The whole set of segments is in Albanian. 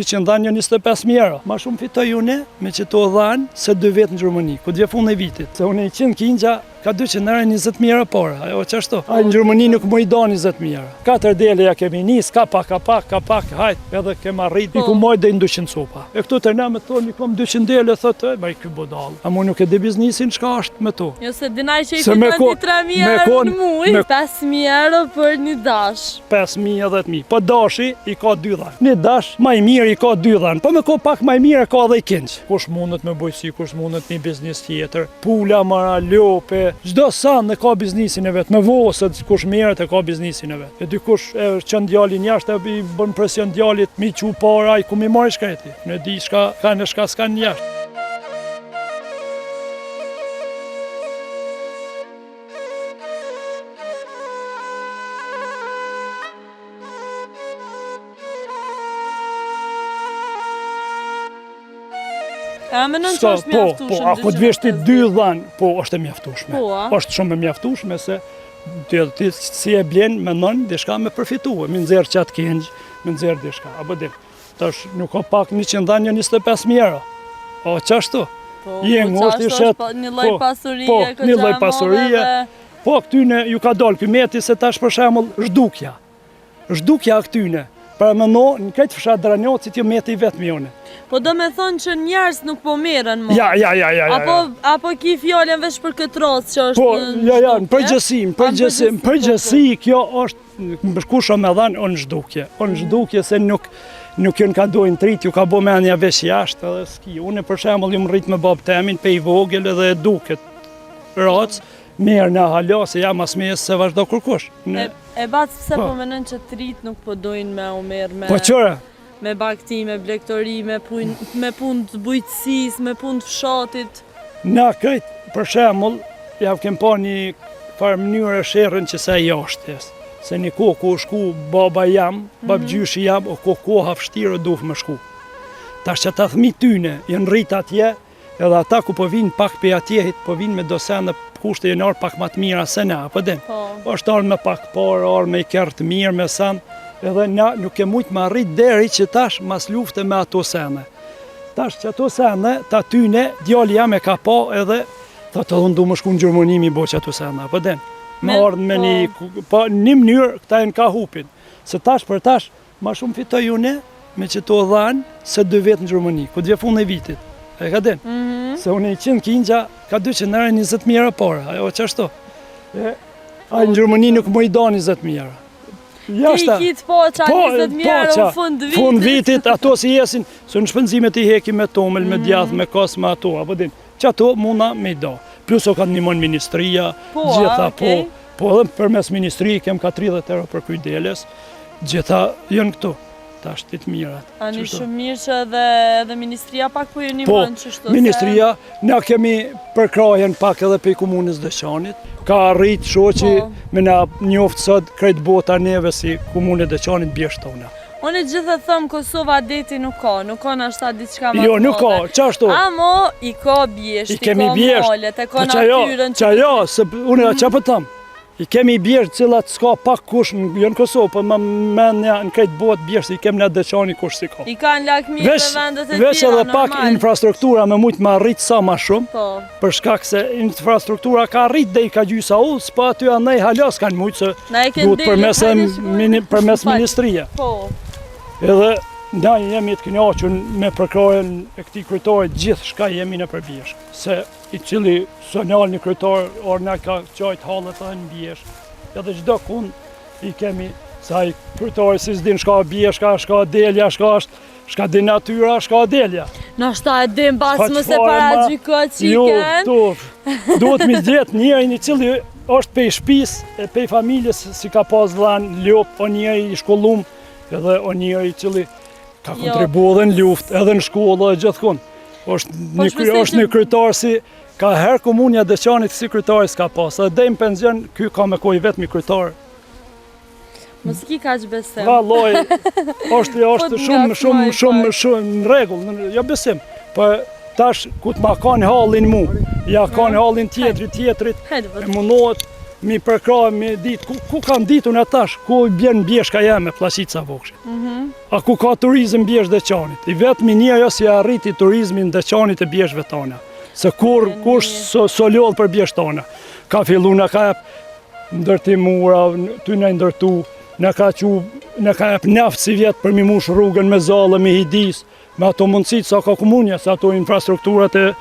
100 dhanë 25.000 euro. Ma shumë fitoj une me që to dhanë se 2 vetë në Gjermani, ku dje fund e vitit. Se une 100 kingja ka 200 euro 20.000 euro por, ajo qashtu. A në Gjermani nuk mu i do 20.000 euro. 4 dele ja kemi nis, ka pak, hajt, edhe kem arrit, i ku moj dhe 200 sopa. E këtu të na me thonë, i kom 200 dele, thotë, ma i ky bodal. A mu nuk e di biznisin shka është me to. Jo se dinaj që i fiton ti 3.000 euro në muj, 5.000 euro për një dash. 5.000 edhe 10.000. Po dashi i ka 2 dhanë. Një dash ma i mirë i ka 2 dhanë. Po me ko pak ma i mirë ka dhe i kinç. Kush mundet me bojësi, kush mundet një biznis tjetër. Pula, mara, lope, çdo san e ka biznisin e vet. Me vosët kush merret e ka biznisin e vet. E dikush e çon djalin jashtë i bën presion djalit, mi çu para, i ku mi marrë shkreti. Në di shka kanë shka s'kan jashtë. A menon që është mjaftueshme? Po, ako të vesh ti 2 dhanë, po është e mjaftueshme. Po, a? Është shumë e mjaftueshme se ti si e blen me nën diçka me përfituar, me nxjerr çat këngj, me nxjerr diçka. Apo dim. Tash nuk ka pak 100 dhanë 25.000 euro. O çashtu? Po, një lloj pasurie, po, një lloj pasurie. Po, këtyne ju ka dalë ky meti se tash për shembull zhdukja. Zhdukja këtyne. Pra më no, në këtë fshat Dranjocit ju meti vetëm jone. Po do me thonë që njerës nuk po merren më. Ja. Apo ki fjallën veç për këtë rast që është në përgjësi. Në përgjësi kjo është, kusha me dhanë, o në zhdukje se nuk ju në ka dojnë trit, ju ka bo menja veç jashtë edhe s'ki. Unë për shembull ju më rrit me bab temin, pe i vogël edhe duket racë, merë në hala se jam as mesë se vazhdo kërkush. E batë pse po menën që trit nuk po dojnë me u merë me... Po qëra? Me bakti, me blektori, me punë të bujqësis, me punë të fshatit. Na këtë, për shembull, ja kem pa një farë mënyrë e sherrën që sa jashtës. Se një kohë ku shku baba jam, babgjyshi jam, o koha vështirë duf me shku. Tash që ta thmi tyne, janë rrit atje, edhe ata ku po vinë pak pe atjehit, po vinë me dosene kushte jenë arë pak ma të mira se na, po din. Është arë me pak parë, arë me i kërë të mirë, me sanë, edhe na nuk e mujtë ma rrit deri që tash mas lufte me ato sene. Tash që ato sene, ta tyne, djali jam e ka pa edhe, ta të dhëndu më shku në Gjermani mi bo që ato sene, po din. Me ardhë me një mënyrë, këta e në ka hupin. Se tash për tash, ma shumë fitoj une me që to dhanë se 2 vetë në Gjermani, ku dje fund e vitit. E ka din? Se une 100 kingja ka 200 euro 20.000 euro por, ajo qashtu. A në Gjermani nuk më i do 20.000 euro. Ti i kitë po qa 20.000 euro në fund vitit. Fund vitit, ato si jesin, se në shpenzimet i heki me tomel, me djath, me kos, me ato, apo din. Që ato muna me i do. Plus o ka të njëmon ministria, gjitha po edhe përmes ministri kem ka 30 euro për kujdeles, gjitha jënë këtu. Ta është të mirat. A një shumë mirë që edhe ministria pak po ju një mënë qështu? Po, ministria, na kemi përkrajen pak edhe pe komunës Dëqanit. Ka rritë shoqi me na njoftë sot krejt bota neve si komunë Dëqanit bjeshtona. Unë gjithë e thëmë Kosova deti nuk ka në ashta diçka ma të Jo, nuk ka, qashtu? Amo, i ka bjesht, i ka molet, e ka natyrën që... Qa se unë qa për tëmë. I kemi bjesht cilat s'ka pak kush në Kosovë, për më menja në krejt botë bjesht, i kemi në Dëqani kush si ka. I ka në lakmi dhe vendet e tjera, veç edhe pak infrastruktura me mujtë ma rritë sa ma shumë, për shkak se infrastruktura ka rritë dhe i ka gjysa ullës, po aty anej halas kanë mujtë se duhet përmes ministria. Edhe na jemi të kënaqur me përkrajen e këtij kryetari gjithë shka jemi në përbjeshk. Se i cili sonal një kryetar orna ka qajt hallet edhe në bjeshk. Edhe çdo kund i kemi sa i kryetari si s'din shka bjeshka, shka delja, shka din natyra, shka delja. Në shta e dim pas më se para gjykot qiken. Jo, duhet mi zgjet njërin i cili është pej shtëpis, pej familjes si ka pas dhan lop, o njëri i shkollum, edhe o njëri i cili ka kontribu edhe në luft, edhe në shkollë, edhe gjithkund. është një kryetar si, ka herë komunja Dëqanit si kryetari s'ka pas, edhe dhe në penzion, ky ka me koj vetëm i kryetar. Mos ki ka që besem. Valloj, është shumë në rregull, jo besim, po tash ku të ma kanë hallin mu, ja kanë hallin tjetrit, e mundohet mi përkrah, mi dit, ku kam ditur në tash, ku i bjen bjeshka jeme, Pllaqica Vokshi. A ku ka turizm bjesh Deçanit. I vetë minia jo si arriti turizmin Deçanit e bjeshve tona. Se kush so lodh për bjesht tona. Ka fillu në ka ndërtimura, ty në ndërtu, në ka jep naft si vjetë për mi mush rrugën me zallë, me hidis, me ato mundësit sa ka komunja, sa ato infrastrukturat e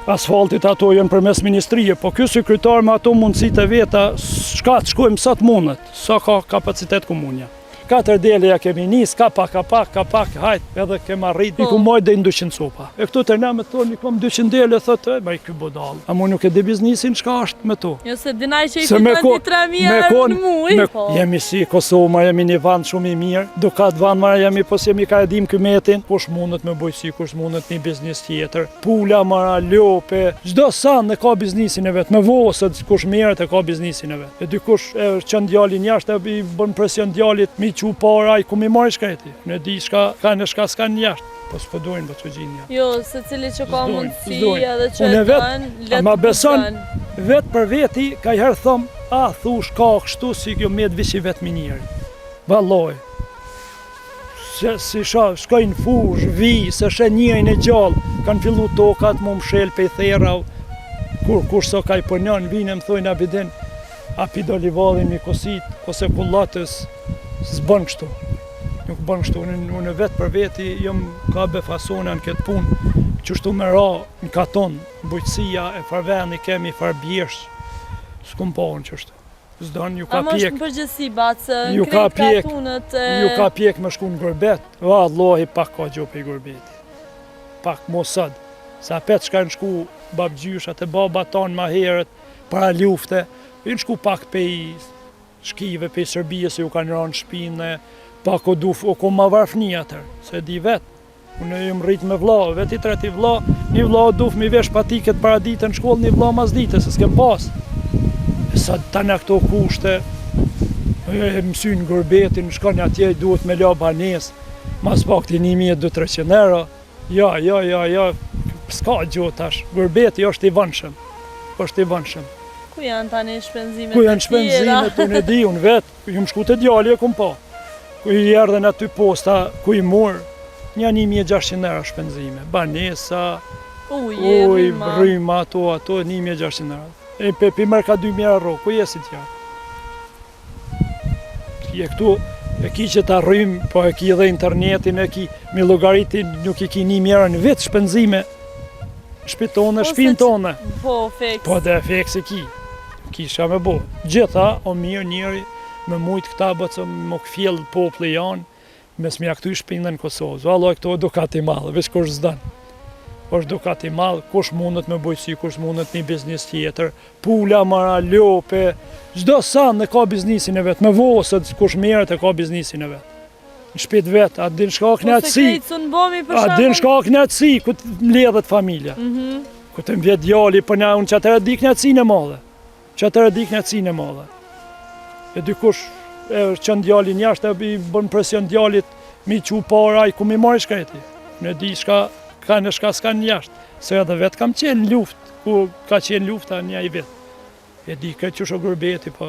asfaltit ato janë përmes ministrije, po ky sekretar me ato mundësit e veta, shka të shkojmë sa të mundet, sa ka kapacitet komunja. 4 dele ja kemi nis, ka pak, hajt, edhe kem arrit, i ku moj dhe 200 sopa. E këtu të na me thonë, i kom 200 dele, thotë, ma i ky bodal. A mu nuk e di biznisin shka është me to. Jo se dinaj që i fiton 3.000 në muj. Jemi si Kosova, jemi një vend shumë i mirë, dukat vend mara jemi, pos jemi ka edhim këmetin, kush mundet me bojsi, kush mundet një biznis tjetër, pula, mara, lope, gjdo san e ka biznisin e vetë, me vosët, kush meret e ka biznisin e vetë. E dikush e qënë djalin jashtë, e i bën presion djalit, që para i ku mi marrë shkreti. Në di shka ka në shka s'ka në jashtë, po s'pëdojnë bëtë që gjinja. Jo, se cili që ka mundësi edhe që e dojnë, letë ma beson, vetë për veti, ka i herë thëmë, thush ka kështu si kjo me të visi vetë minjeri. Valloj. Si shkojnë fush, vi, se shë njëjnë e gjallë, kanë fillu tokat, mu më shelë pe i thera, kur so ka i përnjën, vinë më thojnë abidin, api do livadhin mi kosit, ose kullatës, s'bën kështu, nuk bën kështu, unë vetë për veti jëm ka befasona në këtë punë, qështu me ra në katon, bujqësia e farveni kemi farbjesh, s'kum pa unë qështu. S'don, ju ka pjek. A më është në përgjësi, Bacë, në krejt katunët e... Ju ka pjek me shku në Gurbet, vallahi pak ka gjopi i Gurbeti. Pak mosad, sa petë shka në shku babgjyshat e baba tanë ma herët, para lufte, në shku pak pej shkive pe Serbia se ju kanë rënë shpinë, pak o ko ma varfni atër, se di vetë. Unë jëmë rritë me vla, vetë i treti vla, një vla o duf mi vesh patiket para ditë në shkollë, një vla mas dite, se s'kem pas. E sa ta në këto kushte, e mësyn Gurbetin, shkon atje, duhet me la banes, mas pak të 1.200-300 euro. Ja, s'ka gjotash, Gurbeti është i vënshëm, Ku janë tani shpenzimet Ku janë shpenzimet, unë e di, unë vetë, ju më shku të djali e kum pa. Ku i erdhen aty posta, ku i murë, një 1.600 euro shpenzime. Banesa, rryma, ato, 1.600 euro. E pe mërë ka 2.000 euro, ku jesi tja? Je këtu, e ki që ta rrymë, po e ki edhe internetin, e ki mi logaritin, nuk i ki 1.000 euro në vetë shpenzime. Shpitone, shpinë tone. Po, feks. Po dhe feks e ki. Kisha me bo. Gjitha, o mirë njëri, me mujtë këta bëtë që më këfjellë popli janë, me s'mja këtu i shpinë në Kosovë. Valloj, këto e dukat i malë, veç kush zdanë. është dukat i malë, kush mundet me bujqësi, kush mundet një biznis tjetër, pula, mara, lope, gjdo sanë e ka biznisin e vetë, me vosët, kush meret e ka biznisin e vetë. Në shpit vetë, atë din shka knatësi, ku të mledhet familja. Ku të mbjet djali, për na unë që atër e di knatësin e madhe. E dikush, që në djalin jashtë, e bën presion djalit, mi që para, i ku mi marrë shkreti. Në di shka, ka në shka s'ka në jashtë. Se edhe vetë kam qenë luft, ku ka qenë lufta një i vetë. E di këtë që shë Gurbeti, po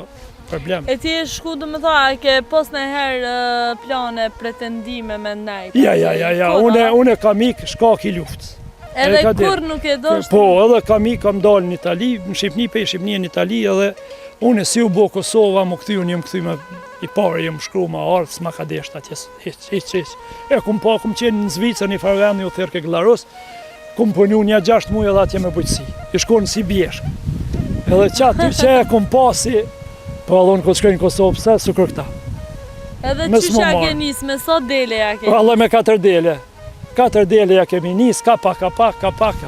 problem. E ti e shku dhe më tha, ke pos në herë plane, pretendime me nejtë? Ja, une kam ikë shkaki luftës. Edhe kur nuk e do shtë? Po, edhe kam ikë, kam dalë në Itali, në Shqipni, pe Shqipni në Itali, edhe une si u bo Kosova, më këthy, unë jem këthy me i pare, jem shkru ma ardhë, s'ma ka deshtë atjes, hiq. E kum qenë në Zvicër, një farvendi u thërë ke Glarus, kum përnju një 6 muaj edhe atje me bujqësi, i shkonë si bjeshkë. Edhe qatë që e kum pasi, po allon këtë shkojnë Kosovë, pëse su kërë këta. Edhe qysha ke njës, me sa dele ja ke njës? Allë me 4 dele. 4 dele ja kemi njës, ka pak,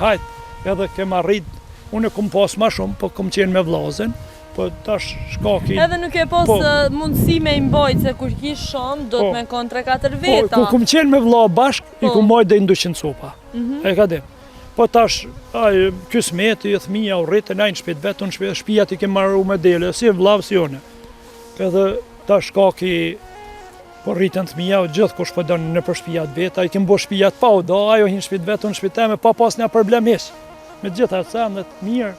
hajt, edhe kem arrit. Unë e kum pas ma shumë, po kum qenë me vlazen, po tash shkaki. Edhe nuk e pos mundësi me imbojt, se kur kish shumë, do të me konë 3-4 veta. Po, kum qenë me vla bashk, i kum mojt dhe 200 sopa. E ka dem. Po tash, kësmeti, thmija, u rritën, ajnë shpit vetë, unë shpijat i kem marru me dele, si vlavë si one. Edhe tash shkaki, po rritën thmija, gjithë kush po donë në për shpijat veta, i kem bo shpijat pa, do ajo hinë shpit vetë, unë shpit teme, pa pas një problem heq. Me gjitha të samë dhe të mirë,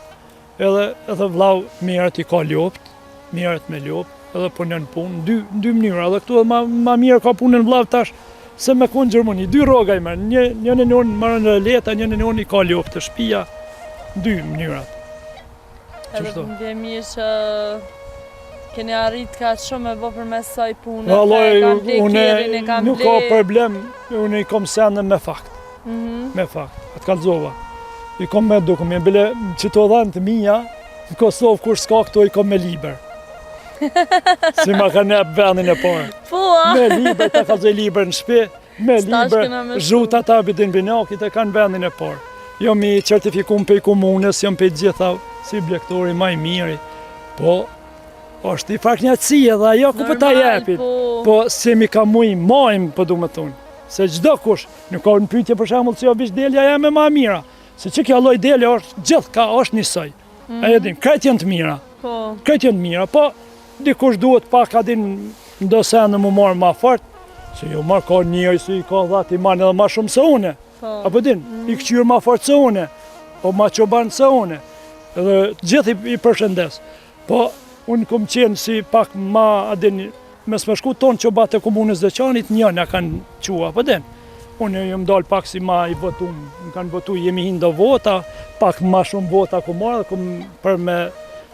edhe vlau mirët i ka ljopt, mirët me lop, edhe punon punë, dy mënyra, edhe këtu edhe ma mirë ka punën vllav tash, se me konë Gjermani, 2 rroga i merë, njën e njën marrën në leta, njën e njën i ka lop të shtëpia, 2 mënyrat. Edhe më vjen mirë që keni arrit ka shumë me bo për mes saj punë, Nuk ka problem, unë i kom sende me fakt. Me fakt, atë kalzova. I kom me dokument, bile që të dhanë të mija, në Kosovë kur s'ka këto i kom me liber. Si ma ka nep vendin e parë. Po, Me liber, ta kalzoj liber në shpi, me liber, zhuta ta bidin binakit e kanë vendin e parë. Jo mi certifikum për i komunës, jom për gjitha si blektori maj miri. Po, është i faknjatësi edhe ajo ku për ta jepit. Po, se mi ka muj majmë, po du me thunë. Se gjdo kush, nuk ka në pyetje për shembull se jo bish delja jam e ma mira. Se që kjo lloj delja është gjithë ka është njësoj. E din, krejt janë të mira. Krejt janë të mira, po dikush duhet pak a din ndo sene më marë ma fort, se jo marë ka njëri se i ka dhat i manë edhe ma shumë se une. Apo din, i këqyrë ma fort se une, o ma qobanë se une. Edhe gjithë i përshëndes. Po, unë kom qenë si pak ma, adin, me smeshku tonë që bate komunës dhe qanit, njën e kanë qua, po den. Unë jëmë dalë pak si ma i votum, më kanë votu, jemi hindo vota, pak ma shumë vota ku marrë, ku për me,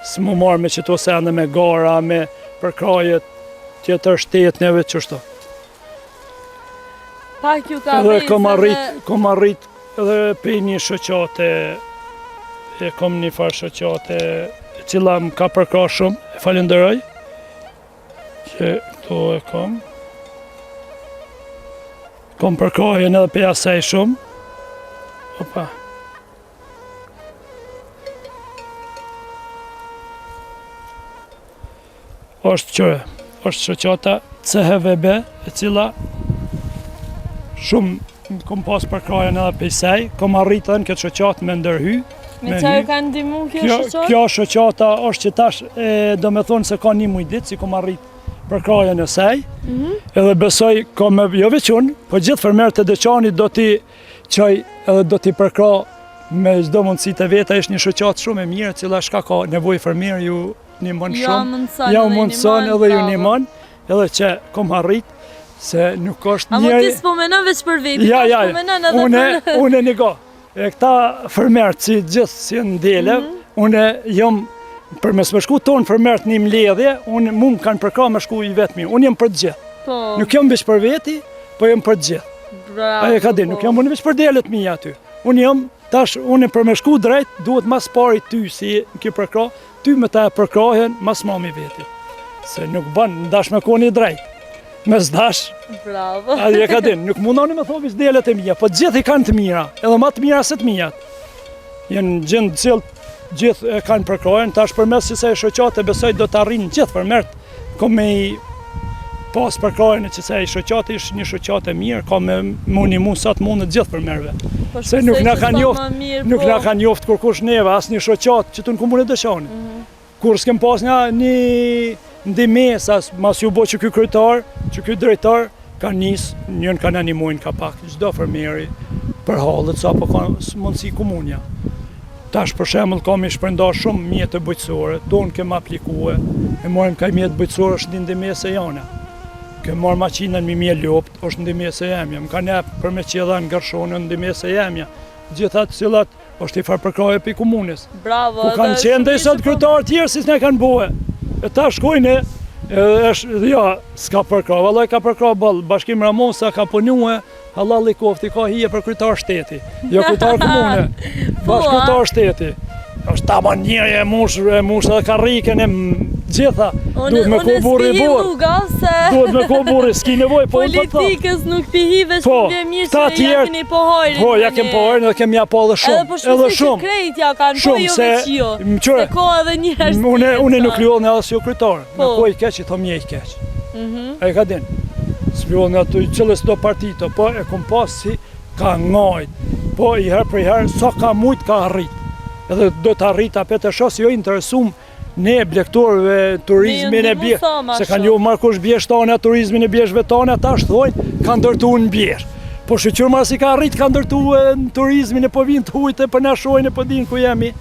së më marrë me qëto sende me gara, me përkrajet, tjetër shtetneve, qështo. Pak ju ka edhe kom arrit edhe për një shoqate, e kom një farë shoqate, cila më ka përkra shumë, e falenderoj, që këto e kom. Kom përkrajen edhe për jasej shumë. Opa. është shoqata CHVB, e cila shumë kom pas përkrajen edhe për sej, kom arrit edhe në këtë shoqatë me ndërhy. Me qa ju kanë ndimu kjo shoqata? Kjo shoqata është që tash, do me thonë se ka një muj ditë, si kom arrit përkrajen e sej, edhe besoj, jo veç unë, po gjithë fermerët e deqanit do t'i qaj edhe do t'i përkra me çdo mundësi të veta, ishtë një shoqatë shumë e mirë, cila shka ka nevoj fermerë ju nimon shumë, ja u mundëson edhe ju nimon, edhe që kom arrit, se nuk është njeri... A mo ti s'pomenon veç për veti, ta s'pomenon edhe për... Une një go, e këta fermerët si gjithë si në dele, une jom për me shku tonë fermerët një mledhje, unë mu më kanë përka me shku i vetë mirë, unë jem për gjithë. Nuk jam veç për veti, po jem për gjithë. Aje ka di, nuk jam unë veç për delet mija aty. Unë jam, tash, unë për me shku drejt, duhet mas pari ty si ki përka, ty me ta përkrahen mas mami veti. Se nuk banë, ndash me koni drejt. Me zdash. Bravo. Aje ka di, nuk mundoni me thovis delet e mija, po gjithë i kanë të mira, edhe ma të mira se të mijat. Jenë gjendë cilë gjithë e kanë përkrajen, tash përmes që se e shoqate besoj do të arrinë gjithë përmert, ko me i pas përkrajen e që se e shoqate ishë një shoqate mirë, ka me muni mu sa të mundët gjithë përmerve. Se nuk na kanë joft kur kush neve, as një shoqate që të në komunë e dëshani. Kur s'kem pas një ndimes, mas ju bo që ky kryetar, që ky drejtar, ka njësë, njën ka në një mujnë ka pak, çdo fermeri për halët, sa po ka mundësi komunja. Tash për shembull kam i shpërnda shumë mjetë bujqësore, tonë kem aplikue, e morim ka mjetë bujqësore është një ndimese jana. Kem marrë maqinën mi mje lopt, është ndimese jemja, më ka nep për me qedha në gërshonë ndimese jemja. Gjithat cilat është i farpërkraje për i komunës. Bravo, ku kanë qenë dhe i sot kryetarë tjerë si s'ne kanë bohe. E ta shkojnë, ja, s'ka përkra, vallaj ka përkra bëllë, Bashkim Ramosa ka punue, halal i kofti, ka hije për kryetar shteti, jo kryetar komune, bashkëkryetar shteti. është tama njëri e mush edhe karrikën e gjitha, duhet me ko burri burë. Duhet me ko burri, s'ki nevoj, po politikës nuk pihi veç për bje mirë që ja keni pohajrin. Po, ja kem pohajrin edhe kem ja po edhe shumë. Edhe po shumë që krejt ja kanë, po jo veç jo. Se ko edhe njërës Une nuk luodhën edhe si jo kryetar, me ko i keq, i thom një i keq. E ka din, s'luodhën ato i qëllës do partito, po e kom pas si ka ngajt, po i her për i her, sa ka mujt ka arrit. Edhe do të arrit apet e shos, jo interesum ne blektorëve turizmin e bje, se kanë jo marrë kush bjeshtane, turizmin e bjeshve tane, ata shthojnë, kanë ndërtu në bjesh. Po shqyqyr marë si ka arrit, kanë ndërtu në turizmin e po vinë të hujtë, për na shojnë e po dinë ku jemi.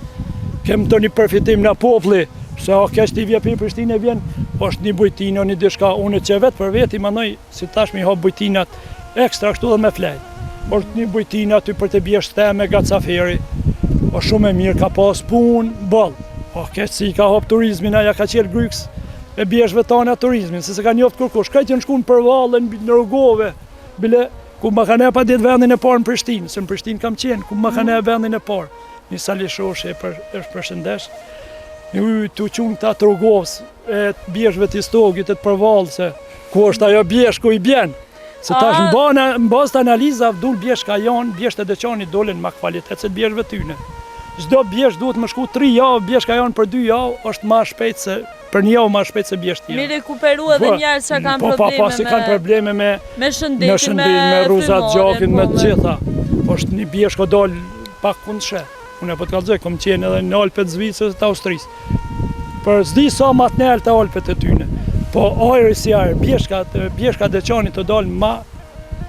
Kem të një përfitim në popli, Se o keq t'i vje për Prishtinë vjen, është një bujtinë, një diçka, unë që vetë për veti manoj si tash mi hap bujtinat ekstra kështu dhe me flejt. Është një bujtinë aty për të bjesht theme gacaferi, o shumë e mirë, ka pas punë, boll. O keq si ka hap turizmin, aja ka qelë gryks e bjeshtve tona turizmin, se ka njoftë kërkush. Ka që në shku në përvallën, në rrugove, bile ku ma kanë pa ditë vendin e parë në Prishtinë, se në Prishtinë kam qenë, ku ma kanë vendin e parë. Një sali shoshe është përshëndesh. Një të qunë të atë rrugovës e bjeshve të stogit e të përvallë, se ku është ajo bjesh ku i bjenë. Se tash në bazë të analiza vdull bjeshka janë, bjesht e dëqani dolin ma kvalitet se të bjeshve tyne. Çdo bjesh duhet më shku 3 javë, bjeshka janë për 2 javë, është ma shpejt se për një javë ma shpejt se bjesht tjerë. Mi rekuperu edhe njerë që kanë probleme si kanë probleme me shëndetin, me ruzat gjakin, me të gjitha. është një bjeshko dal pak kundëshe. Unë e po të kalëzoj, kom qenë edhe në Alpet Zvicrës të Austrisë. Për s'di sa ma të nellë të Alpet e tyne. Po ajri si ajri, bjeshka dëqani të dalë ma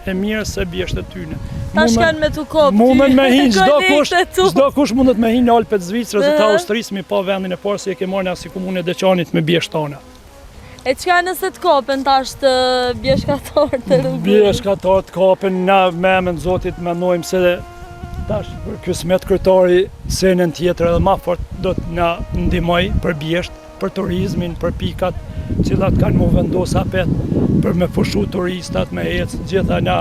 e mirë se bjeshtë e tyne. Ta shkan me të kopë ty. Mundën me hinë, çdo kush mundet me hinë në Alpet Zvicrës dhe të Austrisë mi pa vendin e parë se e ke marrë si komunë e Deçanit me bjeshtana. E çka nëse të kapen tash të bjeshkatarë të rrugës? Bjeshkatarë të kapen, na me emën Zotit menojmë se tash për kësmet kryetari senën tjetër edhe ma fort do të na ndihmoj për bjesht, për turizmin, për pikat cilat kanë mu vendos apet për me pushu turistat, me ecë, gjitha na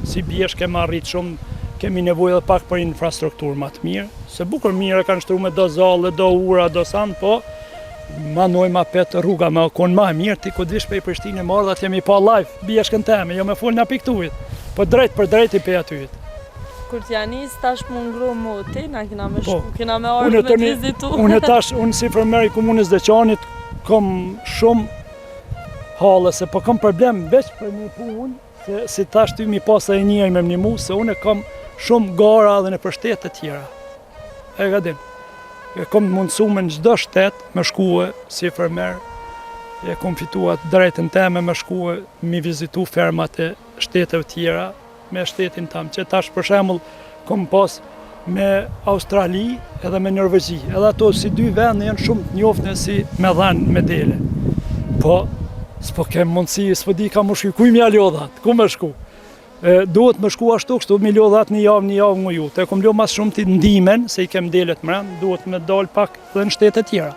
si bjesht kemi arrit shumë, kemi nevojë edhe pak për infrastrukturë më të mirë, se bukur mirë kanë shtruar me do zallë, do ura, do san, po manojmë apet rruga me kon më mirë ti ku dish për Prishtinë marrë atë jemi pa live, bjeshkën teme, jo me fol na piktuit, po drejt për drejt i pe atyit. Kur t'ja nis tash më ngru moti, na kena me shku, kena me ardhur me vizitu. Unë si fermer i komunës Deçanit kom shumë halle, se po kam problem veç për një punë, se si tash ty mi pasa e njëri me më se unë kam shumë gara dhe në për shtetet të tjera. E ka din. E kom mundësume në çdo shtet me shkue si fermer, e kom fituat drejtën teme me shkue mi vizitu fermat e shteteve tjera, me shtetin tam, që tash për shembull kom pas me Australi edhe me Norvegji, edhe ato si dy vende janë shumë të njoftën si me dhanë me dele. Po, s'po kem mundësi, s'po di ka më shku, kuj m'ja lodhat, ku me shku? Duhet me shku ashtu, kështu mi lodhat një javë më ju. Te kom lo mas shumë ti ndimen, se i kem delet mërën, duhet me dal pak dhe në shtetet tjera.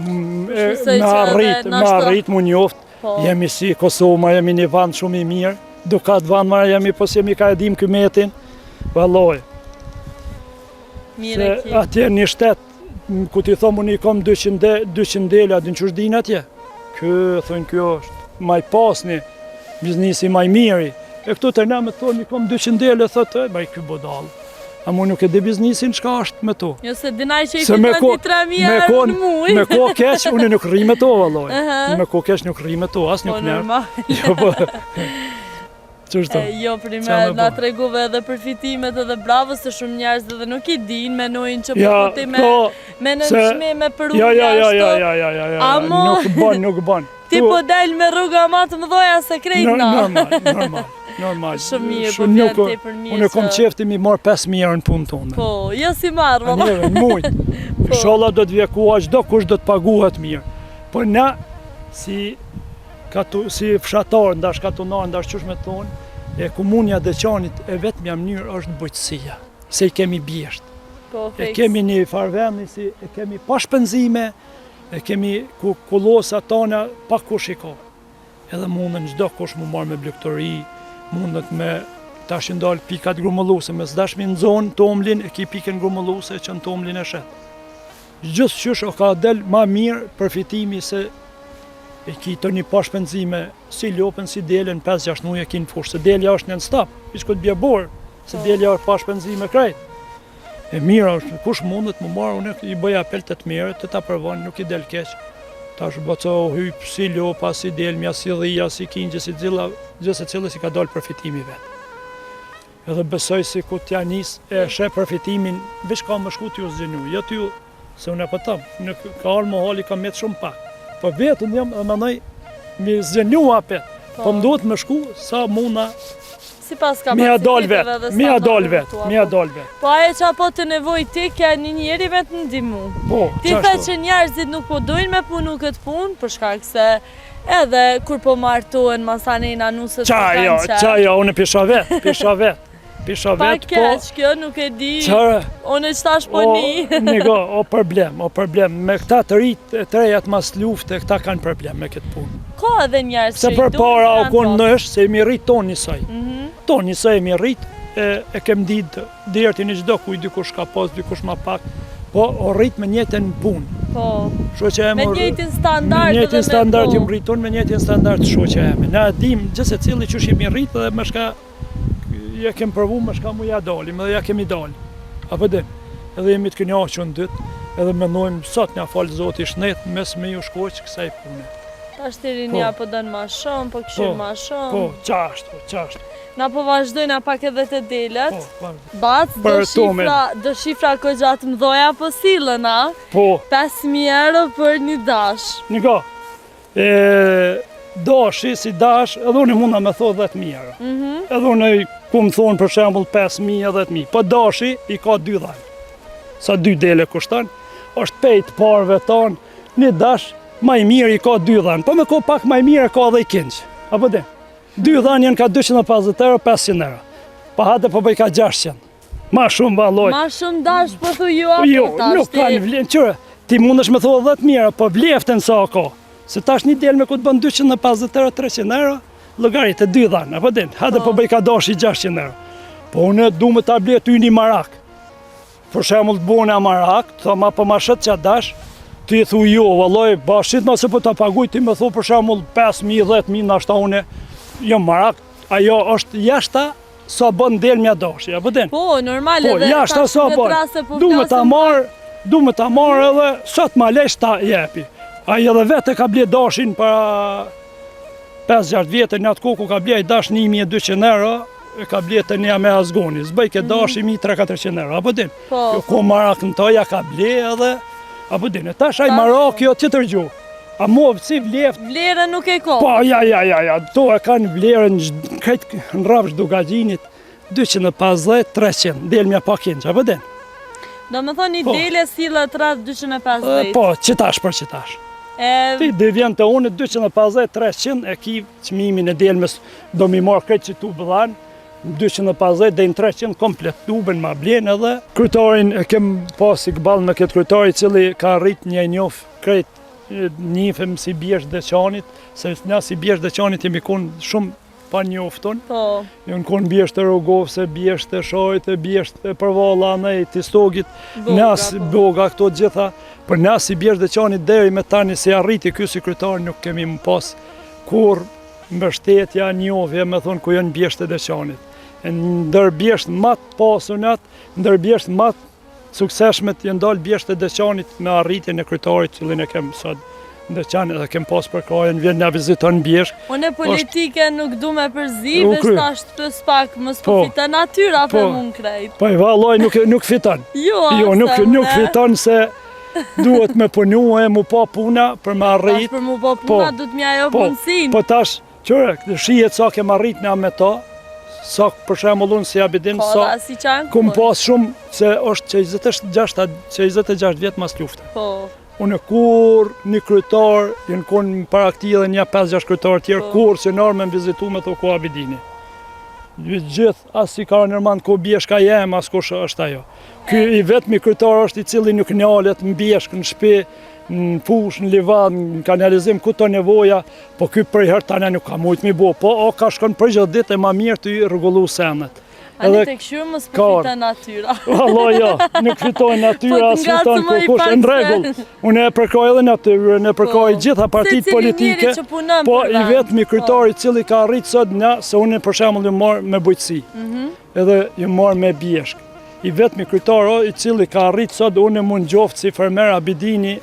Me arrit mu njoft, jemi si Kosova, jemi një vand shumë i mirë, dukat vand marë jemi, po si jemi ka edhim këmetin, valloj. Se atje një shtet, ku ti thomë unë i kom 200 dele, adin që shdin atje. Thonë kjo është maj pasni, biznisi maj miri. E këtu të ne me thonë i kom 200 dele, thotë, maj kjo bodalë. A mu nuk e di biznisin qka është me to. Jo se dinaj që i fiton ti 3.000 euro në muj. Me ko keq, unë nuk rri me to, valloj. Me ko keq nuk rri me to, as nuk nërë. Jo, po. Jo, primer, na tregove edhe përfitimet edhe bravo se shumë njerëz edhe nuk i din, menojnë që përfuti me nënçmi, me përru jashto. Amo, nuk bën. Ti po del me rruga ma të mëdhoja se krejt na. Normal. Shumë mirë, po vjen te për mirë. Unë kom qefti mi marr 5.000 euro në punë tonë. Po, jo si marr, valla. Në mujt. Inshallah do të vjekua, çdo kush do të paguhet mirë. Po na si fshatar, ndash katunar, ndash qysh me thonë, e komunja Deçanit e vetmja mënyrë është bujqësia, se i kemi bjesht. E kemi një farvendi si e kemi pa shpenzime, e kemi ku kullosa tona pa kush i ka. Edhe mundën çdo kush mu marrë me blegtori, mundet me tash ndal pikat grumulluse, me s'dashmi në zonë tomlin e ki pikën grumulluse që në tomlin e shet. Gjithë qysh o ka del ma mirë përfitimi se e ki të një pa shpenzime si lopën, si delen, 5-6 nuj e ki në fushë, se delja është në stap, ishko të bjeborë, se delja është pa shpenzime krejt. E mira është, kush mundet më marë, unë i bëja apel të të mire, të ta përvanë, nuk i del keq. Ta është bëco hypë, si lopa, si delmja, si dhija, si kingjë, si gjithë se cilës i ka dalë përfitimi vetë. Edhe besoj si ku t'ja njës e shë përfitimin, vish ka më shku t'ju zgjenu, jo t'ju, se unë e pëtëm, nuk ka alë më hali ka metë shumë pak. Po vetën jam dhe menoj mi zgjenu apet, po më duhet më shku sa muna sipas kapaciteteve dhe standardeve. Po ajo që apo të nevojë ti ka një njeri me të ndihmu. Ti the që njerëzit nuk po dojnë me punu këtë punë për shkak se edhe kur po martohen masanina nusët të kanë qenë. Qaja, unë pisha vet. Pa keq, kjo nuk e di, unë që tash po një. Nigo, o problem, me këta të rejat mas lufte, këta kanë problem me këtë punë. Ka edhe njerës që se për para o konë nësht, se mi rrit tonë njësaj. Tonë njësaj mi rrit, e kem ditë dirti një gjdo kuj, dikush ka pos, dikush ma pak, po o rrit me njëtën punë. Po, me njëtin standart me njëtin standart ju më rriton, me njëtin standart shoqe eme. Na dim gjithse cili që shimi rrit dhe më shka ja kem përvu më shka mu ja dalim edhe ja kemi dal. Apo dhe, edhe jemi të kënjaqën dytë, edhe mendojmë sot nga falë Zoti shnet mes me ju shkoq kësaj pune. Tash të rinja po dënë ma shumë, po këshirë ma shumë. Po, qashtu. Na po vazhdojna pak edhe të delet. Bac, do shifra ko gjatë mdoja po silën, a? Po. 5.000 euro për një dash. Niko, dashi si dash, edhe unë munda me thot 10.000 euro. Edhe unë ku më thonë për shembull 5.000 e 10.000. Po dashi i ka 2 dhanë. Sa 2 dele kushton, është pejt parve tonë, një dash ma i mirë i ka 2 dhanë. Po me ko pak ma i mirë ka dhe i kinqë. Apo dhe? 2 dhanë jenë ka 250 euro, 500 euro. Pa hate po bëj ka 600. Ma shumë valoj. Ma shumë dash po thu ju apo jo, nuk kanë vlen. Qëre, ti mundesh me thua 10.000 euro, po vleften sa ka. Se tash një del me ku të bën 250 euro, 300 euro, llogarit e 2 dhanë, apo din, hajde po bëj ka dashi 600 euro. Po unë du me ta ble ty një marak. Për shembull të bune a marak, të thoma po ma shet qa dash, ti thu jo, valloj, bashit ma se po ta paguj, ti me thu për shembull 5.000, 10.000, nashta une, jo marak, ajo është jashta sa bën del mja dashi, apo din? Po, normal edhe jashta sa bën, du me ta marr edhe sot ma lesh ta jepi. Ajo edhe vete ka ble dashin para 5-6 vjetë, në atë kohë ka ble dash 1.200 euro, e ka ble të një me azgoni, zbëj ke dash 1.300-400 euro, apo din? Jo ko marak në toja ka ble edhe, apo din, e tash aj marak jo të tërgju. A movë si vleft... Vlerën nuk e ko? Po, ja, to e kanë vlerën në rafsh dugagjinit 250-300, del mja pak inqë, apo din? Do me thonë një dele silët rreth 250? Po, qitash për qitash. Ti dhe vjen të unë 250-300 e ki qmimin e delmes do mi marrë këtë që tu bëdhan 250 dhe në 300 komplet tuben ma blen edhe kryetarin e kem pas i këbal me këtë kryetari cili ka rrit një njof krejt njifem si bjesht dhe qanit se nga si bjesht dhe qanit jemi kun shumë pa njoftun jënë kun bjesht të rogovse, bjesht të shojt, bjesht të përvala nej, të stogit nas boga këto gjitha. Për na si bjesht dhe qanit deri me tani se arriti ky sekretar nuk kemi më pas kur mbështetja njovje me thonë ku janë bjeshtet dhe qanit. Ndër bjesht matë pasunat, ndër bjesht matë sukseshmet janë dalë bjeshtet dhe qanit me arritjen e kryetarit cilin e kem sot dhe qanit dhe kem pas për kajen, vjen nga viziton bjesht. Unë politike nuk du me përzi, veç tash të pës pak më s'po fitan natyra për mund krejt. Po i valloj nuk fitan. Jo, nuk fitan se duhet me punu e mu pa puna për me arrit. Tash për mu pa puna du të mja jo punësin. Po tash, qëre, shijet sa kem arrit nga me ta, sa për shembull unë si abidin, sa kum pas shumë, se është që 26 vjetë mas lufte. Unë kur një kryetar, jenë kun para këti edhe një 5-6 kryetar tjerë, kur se nërë me më vizitu me thë ku abidini. Gjithë as si ka nërman ku bjeshka jem, as kush është ajo. Ky i vetmi kryetar është i cili nuk njalet në bjeshk, në shpi, në fush, në livad, në kanalizim, ku të nevoja, po ky për i herë tane nuk ka mujtë mi bo, po ka shkon për gjithë ditë e ma mirë të i rregullu senet. A një të këshurë më s'pëfita natyra. Valla jo, nuk fitoj natyra, s'fiton kush, në regull. Unë e përkoj edhe natyrën, e përkoj gjitha partit politike, po i vetmi kryetari cili ka arrit sot nga, se unë për shembull ju marr me bujqësi, edhe ju marr me bjeshk. I vetmi kryetari i cili ka arrit sot, unë mund gjoftë si fermer Abidini,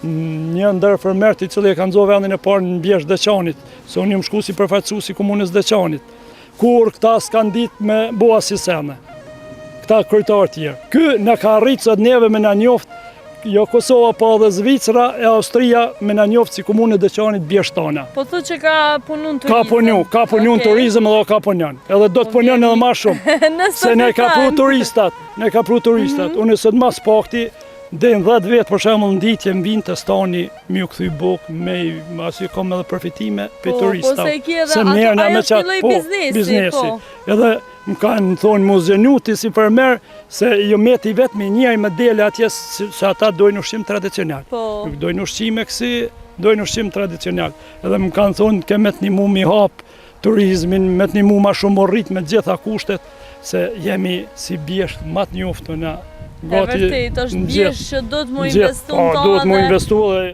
një ndër fermerët i cili e ka nxo vendin e parë në bjeshk Deçanit, se unë jam shku si përfaqësues i komunës Deçanit. Kur këta s'kan ditë me bua si sene, këta kryetarë tjerë. Ky në ka rritë sot neve me në njoftë, jo Kosova, po edhe Zvicra e Austria me na njoftë si komunë e Deçanit Bjeshtana. Po thu që ka punun turizëm. Ka punu në turizëm edhe ka punjon. Edhe do të punjon edhe ma shumë. Se ne ka pru turistat. Unë sot mas pakti, dhe në 10 vetë për shembull në ditë më vinë të stani mi u kthy bukë, asy kam edhe përfitime për turistat. Po se ki edhe ajo filloi biznesi. Edhe më kanë thonë mu zënuti si fermer se jo meti vetëm njëri më dele atje se ata dojnë ushqim tradicional. Nuk dojnë ushqime kësi, dojnë ushqim tradicional. Edhe më kanë thonë ke me të një mu mi hap turizmin, me të një mu ma shumë rrit me gjitha kushtet, se jemi si bjesht ma të njoftë na. E vërtet, është bjesht që do të mu investu në do të mu investu dhe